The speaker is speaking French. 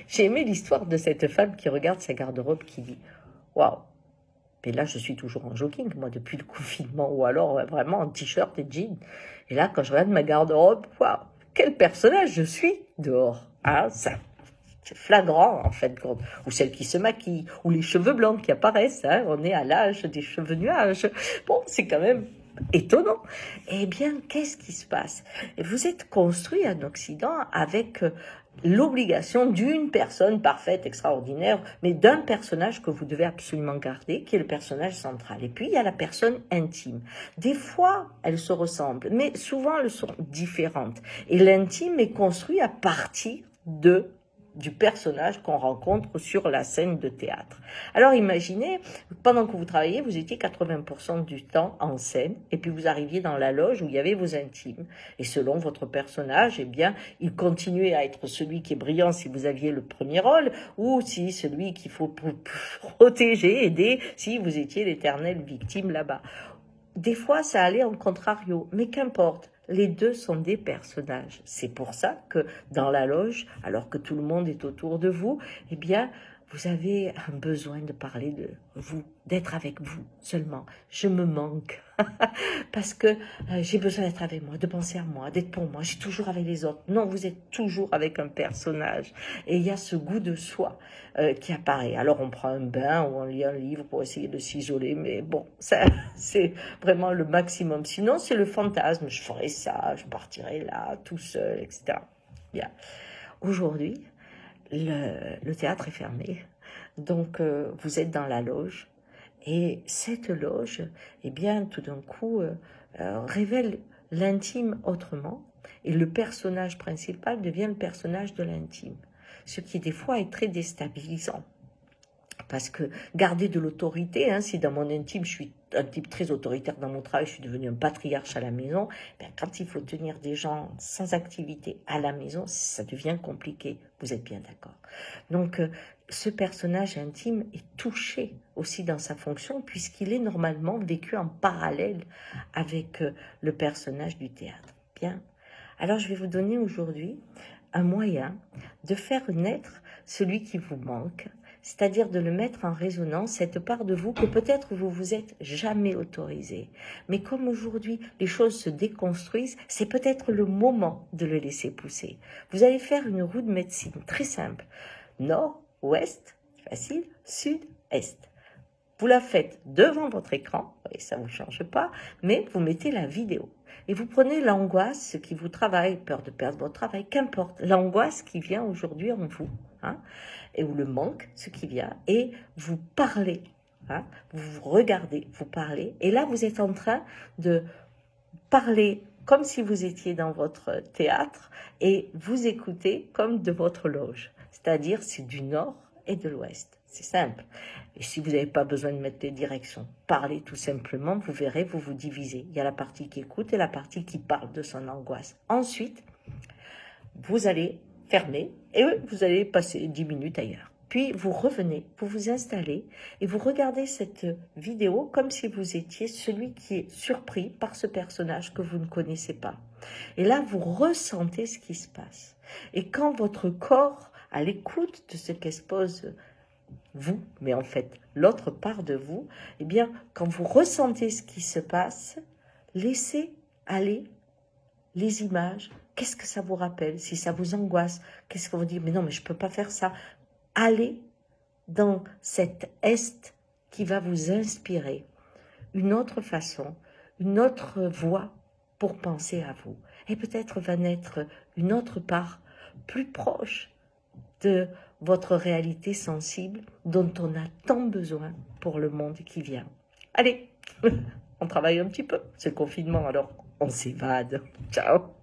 J'ai aimé l'histoire de cette femme qui regarde sa garde-robe qui dit « Waouh !» Et là, je suis toujours en jogging, moi, depuis le confinement, ou alors vraiment en t-shirt et jean. Et là, quand je regarde ma garde-robe, waouh, quel personnage je suis dehors. Ah, ça, c'est flagrant, en fait. Ou celle qui se maquille, ou les cheveux blancs qui apparaissent. Hein, on est à l'âge des cheveux nuages. Bon, c'est quand même étonnant. Eh bien, qu'est-ce qui se passe? Vous êtes construit en Occident avec l'obligation d'une personne parfaite, extraordinaire, mais d'un personnage que vous devez absolument garder, qui est le personnage central. Et puis, il y a la personne intime. Des fois, elles se ressemblent, mais souvent, elles sont différentes. Et l'intime est construit à partir du personnage qu'on rencontre sur la scène de théâtre. Alors imaginez, pendant que vous travaillez, vous étiez 80% du temps en scène, et puis vous arriviez dans la loge où il y avait vos intimes. Et selon votre personnage, eh bien, il continuait à être celui qui est brillant si vous aviez le premier rôle, ou si celui qu'il faut protéger, aider, si vous étiez l'éternelle victime là-bas. Des fois, ça allait en contrario, mais qu'importe. Les deux sont des personnages. C'est pour ça que dans la loge, alors que tout le monde est autour de vous, eh bien, vous avez un besoin de parler de vous, d'être avec vous seulement. Je me manque parce que j'ai besoin d'être avec moi, de penser à moi, d'être pour moi. Je suis toujours avec les autres. Non, vous êtes toujours avec un personnage. Et il y a ce goût de soi qui apparaît. Alors on prend un bain ou on lit un livre pour essayer de s'isoler, mais bon, ça c'est vraiment le maximum. Sinon, c'est le fantasme. Je ferai ça, je partirai là, tout seul, etc. Bien. Aujourd'hui, le théâtre est fermé. Donc, vous êtes dans la loge. Et cette loge, eh bien, tout d'un coup, révèle l'intime autrement. Et le personnage principal devient le personnage de l'intime. Ce qui, des fois, est très déstabilisant. Parce que garder de l'autorité, hein, si dans mon intime, je suis un type très autoritaire dans mon travail, je suis devenu un patriarche à la maison, ben, quand il faut tenir des gens sans activité à la maison, ça devient compliqué. Vous êtes bien d'accord. Donc, ce personnage intime est touché aussi dans sa fonction, puisqu'il est normalement vécu en parallèle avec le personnage du théâtre. Bien. Alors, je vais vous donner aujourd'hui un moyen de faire naître celui qui vous manque, c'est-à-dire de le mettre en résonance, cette part de vous que peut-être vous vous êtes jamais autorisé. Mais comme aujourd'hui les choses se déconstruisent, c'est peut-être le moment de le laisser pousser. Vous allez faire une roue de médecine très simple. Nord, ouest, facile, sud, est. Vous la faites devant votre écran, et ça ne vous change pas, mais vous mettez la vidéo. Et vous prenez l'angoisse, ce qui vous travaille, peur de perdre votre travail, qu'importe, l'angoisse qui vient aujourd'hui en vous, hein, et ou le manque, ce qui vient, et vous parlez, hein, vous regardez, vous parlez, et là vous êtes en train de parler comme si vous étiez dans votre théâtre, et vous écoutez comme de votre loge, c'est-à-dire c'est du nord et de l'ouest. C'est simple. Et si vous n'avez pas besoin de mettre les directions, parlez tout simplement, vous verrez, vous vous divisez. Il y a la partie qui écoute et la partie qui parle de son angoisse. Ensuite, vous allez fermer et vous allez passer 10 minutes ailleurs. Puis vous revenez, vous vous installez et vous regardez cette vidéo comme si vous étiez celui qui est surpris par ce personnage que vous ne connaissez pas. Et là, vous ressentez ce qui se passe. Et quand votre corps, à l'écoute de ce qu'expose vous, mais en fait l'autre part de vous, eh bien, quand vous ressentez ce qui se passe, laissez aller les images. Qu'est-ce que ça vous rappelle? Si ça vous angoisse, qu'est-ce que vous dites? Mais non, mais je ne peux pas faire ça. Allez dans cet est qui va vous inspirer une autre façon, une autre voie pour penser à vous. Et peut-être va naître une autre part plus proche de votre réalité sensible dont on a tant besoin pour le monde qui vient. Allez, on travaille un petit peu. C'est le confinement, alors on s'évade. Ciao.